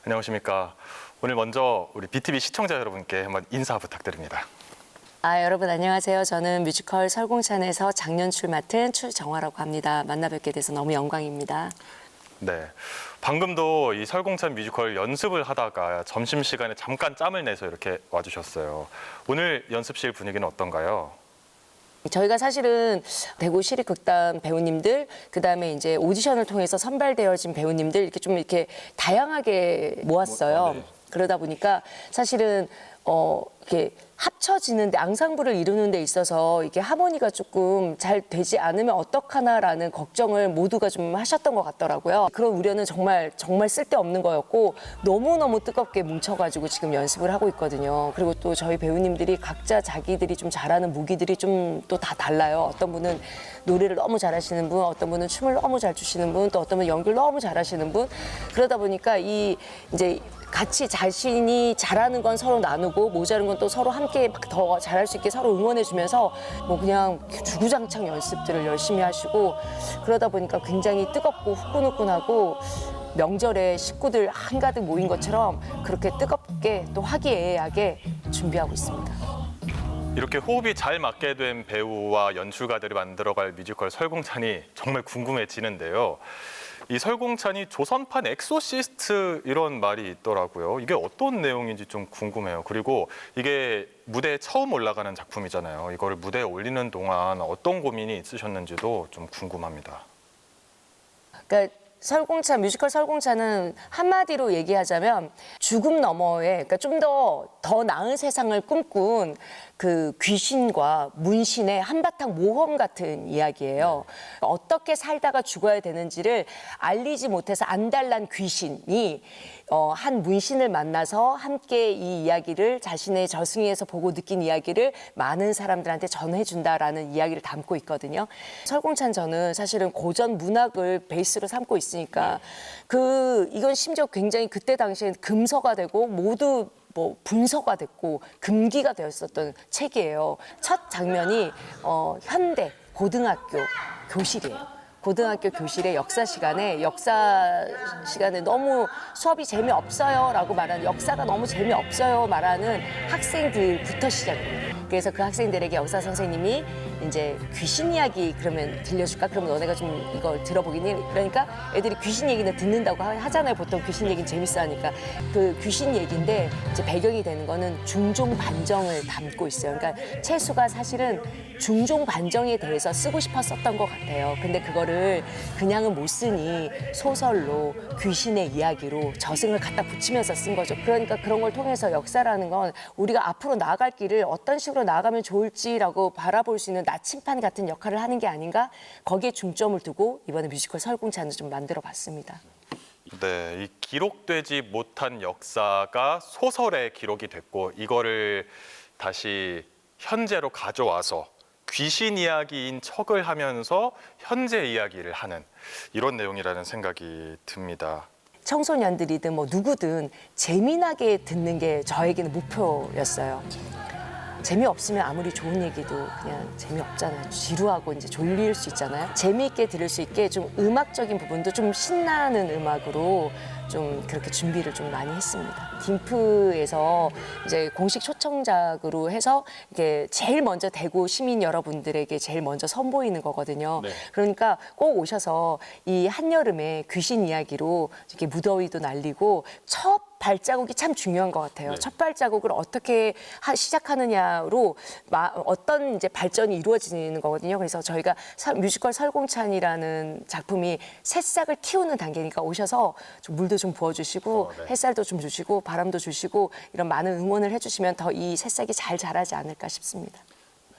안녕하십니까. 오늘 먼저 우리 BTV 시청자 여러분께 한번 인사 부탁드립니다. 여러분 안녕하세요. 저는 뮤지컬 설공찬에서 장년출 맡은 추정화라고 합니다. 만나 뵙게 돼서 너무 영광입니다. 네, 방금도 이 설공찬 뮤지컬 연습을 하다가 점심시간에 잠깐 짬을 내서 이렇게 와주셨어요. 오늘 연습실 분위기는 어떤가요? 저희가 사실은 대구 시립극단 배우님들, 그다음에 이제 오디션을 통해서 선발되어진 배우님들 이렇게 다양하게 모았어요. 네. 그러다 보니까 사실은 이렇게 합쳐지는데 앙상블을 이루는 데 있어서 이게 하모니가 조금 잘 되지 않으면 어떡하나라는 걱정을 모두가 좀 하셨던 것 같더라고요. 그런 우려는 정말 쓸데없는 거였고 너무너무 뜨겁게 뭉쳐가지고 지금 연습을 하고 있거든요. 그리고 또 저희 배우님들이 각자 자기들이 좀 잘하는 무기들이 좀 또 다 달라요. 어떤 분은 노래를 너무 잘하시는 분, 어떤 분은 춤을 너무 잘 추시는 분, 또 어떤 분은 연기를 너무 잘하시는 분. 그러다 보니까 이제 같이 자신이 잘하는 건 서로 나누고 모자른 건 또 서로 함께 막 더 잘할 수 있게 서로 응원해주면서 뭐 그냥 주구장창 연습들을 열심히 하시고 그러다 보니까 굉장히 뜨겁고 후끈후끈하고 명절에 식구들 한가득 모인 것처럼 그렇게 뜨겁게 또 화기애애하게 준비하고 있습니다. 이렇게 호흡이 잘 맞게 된 배우와 연출가들이 만들어갈 뮤지컬 설공찬이 정말 궁금해지는데요. 이 설공찬이 조선판 엑소시스트 이런 말이 있더라고요. 이게 어떤 내용인지 좀 궁금해요. 그리고 이게 무대에 처음 올라가는 작품이잖아요. 이거를 무대에 올리는 동안 어떤 고민이 있으셨는지도 좀 궁금합니다. 그러니까 설공찬, 뮤지컬 설공찬은 한마디로 얘기하자면 죽음 너머에, 그러니까 좀 더 나은 세상을 꿈꾼 그 귀신과 문신의 한바탕 모험 같은 이야기예요. 어떻게 살다가 죽어야 되는지를 알리지 못해서 안달난 귀신이 한 문신을 만나서 함께 이 이야기를 자신의 저승에서 보고 느낀 이야기를 많은 사람들한테 전해준다라는 이야기를 담고 있거든요. 설공찬 저는 사실은 고전 문학을 베이스로 삼고 있으니까 이건 심지어 굉장히 그때 당시엔 금서가 되고 모두 뭐 분서가 됐고 금기가 되었었던 책이에요. 첫 장면이 현대 고등학교 교실이에요. 고등학교 교실의 역사 시간에 너무 수업이 재미없어요라고 말하는 역사가 너무 재미없어요 말하는 학생들부터 시작해요. 그래서 그 학생들에게 역사 선생님이 이제 귀신 이야기 그러면 들려줄까? 그러면 너네가 좀 이걸 들어보겠니? 그러니까 애들이 귀신 얘기는 듣는다고 하잖아요. 보통 귀신 얘기는 재밌어 하니까. 그 귀신 얘기인데 이제 배경이 되는 거는 중종 반정을 담고 있어요. 그러니까 채수가 사실은 중종 반정에 대해서 쓰고 싶었었던 것 같아요. 근데 그거를 그냥은 못 쓰니 소설로 귀신의 이야기로 저승을 갖다 붙이면서 쓴 거죠. 그러니까 그런 걸 통해서 역사라는 건 우리가 앞으로 나아갈 길을 어떤 식으로 나아가면 좋을지라고 바라볼 수 있는 나침반 같은 역할을 하는 게 아닌가? 거기에 중점을 두고 이번에 뮤지컬 설공찬을 좀 만들어 봤습니다. 네, 이 기록되지 못한 역사가 소설에 기록이 됐고 이거를 다시 현재로 가져와서 귀신 이야기인 척을 하면서 현재 이야기를 하는 이런 내용이라는 생각이 듭니다. 청소년들이든 뭐 누구든 재미나게 듣는 게 저에게는 목표였어요. 재미없으면 아무리 좋은 얘기도 그냥 재미없잖아요. 지루하고 이제 졸릴 수 있잖아요. 재미있게 들을 수 있게 좀 음악적인 부분도 좀 신나는 음악으로 좀 그렇게 준비를 좀 많이 했습니다. 딤프에서 이제 공식 초청작으로 해서 이게 제일 먼저 대구 시민 여러분들에게 제일 먼저 선보이는 거거든요. 네. 그러니까 꼭 오셔서 이 한여름에 귀신 이야기로 이렇게 무더위도 날리고 첫 발자국이 참 중요한 것 같아요. 네. 첫 발자국을 어떻게 시작하느냐로 어떤 이제 발전이 이루어지는 거거든요. 그래서 저희가 뮤지컬 설공찬이라는 작품이 새싹을 키우는 단계니까 오셔서 좀 물도 좀 부어주시고 네. 햇살도 좀 주시고 바람도 주시고 이런 많은 응원을 해주시면 더 이 새싹이 잘 자라지 않을까 싶습니다.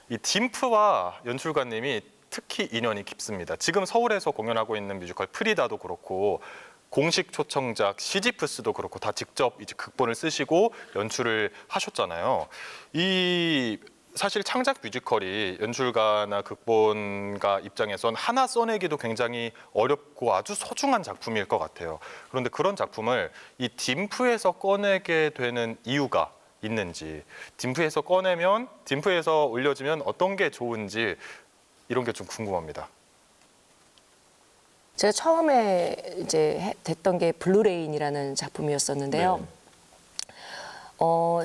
이 딤프와 연출가님이 특히 인연이 깊습니다. 지금 서울에서 공연하고 있는 뮤지컬 프리다도 그렇고 공식 초청작 시지프스도 그렇고 다 직접 이제 극본을 쓰시고 연출을 하셨잖아요. 이 사실 창작 뮤지컬이 연출가나 극본가 입장에선 하나 써내기도 굉장히 어렵고 아주 소중한 작품일 것 같아요. 그런데 그런 작품을 이 딤프에서 꺼내게 되는 이유가 있는지, 딤프에서 꺼내면, 딤프에서 올려지면 어떤 게 좋은지 이런 게 좀 궁금합니다. 제가 처음에 이제 됐던 게 블루레인이라는 작품이었었는데요. 네.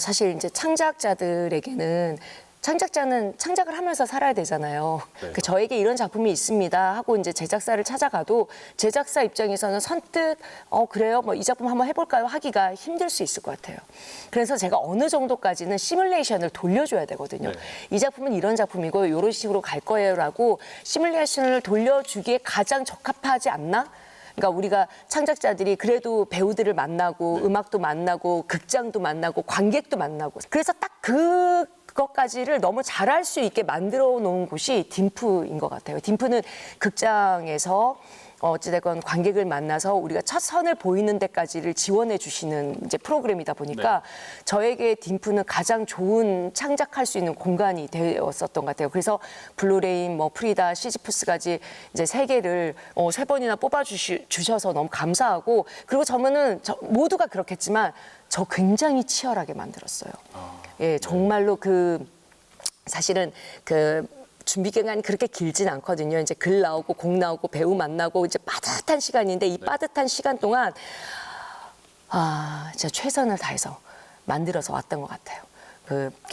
사실 이제 창작자들에게는 창작자는 창작을 하면서 살아야 되잖아요. 네. 저에게 이런 작품이 있습니다 하고 이제 제작사를 찾아가도 제작사 입장에서는 선뜻 그래요 뭐 이 작품 한번 해볼까요 하기가 힘들 수 있을 것 같아요. 그래서 제가 어느 정도까지는 시뮬레이션을 돌려줘야 되거든요. 네. 이 작품은 이런 작품이고 이런 식으로 갈 거예요라고 시뮬레이션을 돌려주기에 가장 적합하지 않나? 그러니까 우리가 창작자들이 그래도 배우들을 만나고 음악도 만나고 극장도 만나고 관객도 만나고 그래서 딱 그것까지를 너무 잘할 수 있게 만들어 놓은 곳이 딤프인 것 같아요. 딤프는 극장에서 어찌됐건 관객을 만나서 우리가 첫 선을 보이는 데까지를 지원해 주시는 이제 프로그램이다 보니까 저에게 딤프는 가장 좋은 창작할 수 있는 공간이 되었었던 것 같아요. 그래서 블루레인, 뭐 프리다, 시지프스까지 이제 세 개를 세 번이나 뽑아 주셔서 너무 감사하고 그리고 저는 모두가 그렇겠지만 저 굉장히 치열하게 만들었어요. 예, 정말로 사실은 준비 기간이 그렇게 길진 않거든요. 이제 글 나오고 곡 나오고 배우 만나고 이제 빠듯한 시간인데 이 빠듯한 시간 동안 진짜 최선을 다해서 만들어서 왔던 것 같아요.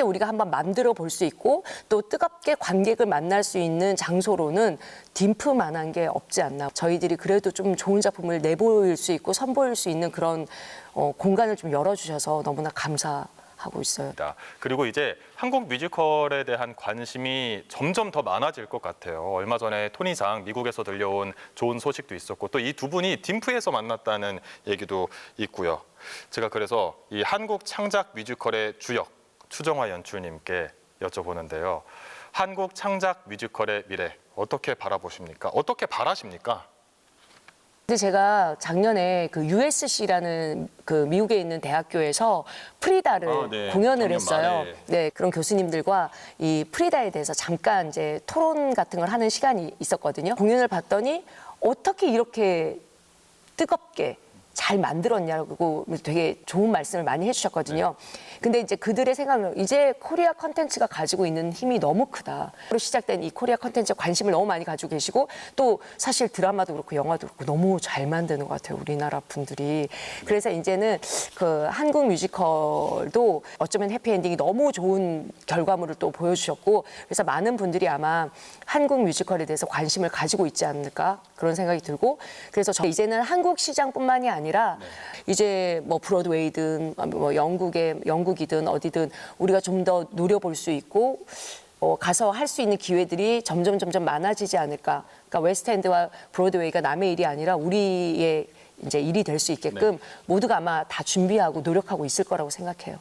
우리가 한번 만들어 볼 수 있고 또 뜨겁게 관객을 만날 수 있는 장소로는 딤프만한 게 없지 않나. 저희들이 그래도 좀 좋은 작품을 내보일 수 있고 선보일 수 있는 그런 공간을 좀 열어주셔서 너무나 감사하고 있어요. 그리고 이제 한국 뮤지컬에 대한 관심이 점점 더 많아질 것 같아요. 얼마 전에 토니상 미국에서 들려온 좋은 소식도 있었고 또 이 두 분이 딤프에서 만났다는 얘기도 있고요. 제가 그래서 이 한국 창작 뮤지컬의 주역 추정화 연출님께 여쭤보는데요. 한국 창작 뮤지컬의 미래 어떻게 바라보십니까? 어떻게 바라십니까? 근데 제가 작년에 USC라는 미국에 있는 대학교에서 프리다를 공연을 했어요. 말에. 네, 그런 교수님들과 이 프리다에 대해서 잠깐 이제 토론 같은 걸 하는 시간이 있었거든요. 공연을 봤더니 어떻게 이렇게 뜨겁게 잘 만들었냐고 되게 좋은 말씀을 많이 해주셨거든요. 근데 이제 그들의 생각은 이제 코리아 컨텐츠가 가지고 있는 힘이 너무 크다. 로 시작된 이 코리아 컨텐츠에 관심을 너무 많이 가지고 계시고 또 사실 드라마도 그렇고 영화도 그렇고 너무 잘 만드는 것 같아요. 우리나라 분들이. 그래서 이제는 한국 뮤지컬도 어쩌면 해피엔딩이 너무 좋은 결과물을 또 보여주셨고 그래서 많은 분들이 아마 한국 뮤지컬에 대해서 관심을 가지고 있지 않을까 그런 생각이 들고 그래서 이제는 한국 시장뿐만이 아니라 이제 뭐 브로드웨이든 뭐 영국이든 어디든 우리가 좀 더 노려볼 수 있고 가서 할 수 있는 기회들이 점점 많아지지 않을까. 그러니까 웨스트엔드와 브로드웨이가 남의 일이 아니라 우리의 이제 일이 될 수 있게끔 모두가 아마 다 준비하고 노력하고 있을 거라고 생각해요.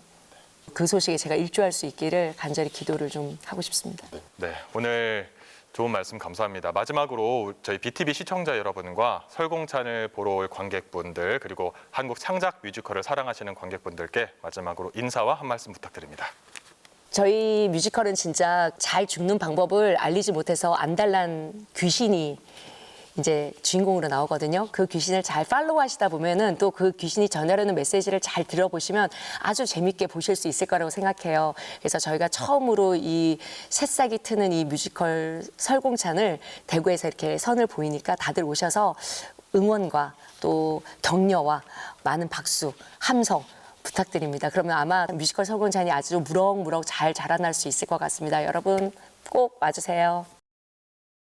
그 소식에 제가 일조할 수 있기를 간절히 기도를 좀 하고 싶습니다. 네, 오늘 좋은 말씀 감사합니다. 마지막으로 저희 BTV 시청자 여러분과 설공찬을 보러 올 관객분들 그리고 한국 창작 뮤지컬을 사랑하시는 관객분들께 마지막으로 인사와 한 말씀 부탁드립니다. 저희 뮤지컬은 진짜 잘 죽는 방법을 알리지 못해서 안달난 귀신이 이제 주인공으로 나오거든요. 그 귀신을 잘 팔로우 하시다 보면은 또 그 귀신이 전하려는 메시지를 잘 들어보시면 아주 재밌게 보실 수 있을 거라고 생각해요. 그래서 저희가 처음으로 이 새싹이 트는 이 뮤지컬 설공찬을 대구에서 이렇게 선을 보이니까 다들 오셔서 응원과 또 격려와 많은 박수, 함성 부탁드립니다. 그러면 아마 뮤지컬 설공찬이 아주 무럭무럭 잘 자라날 수 있을 것 같습니다. 여러분 꼭 와주세요.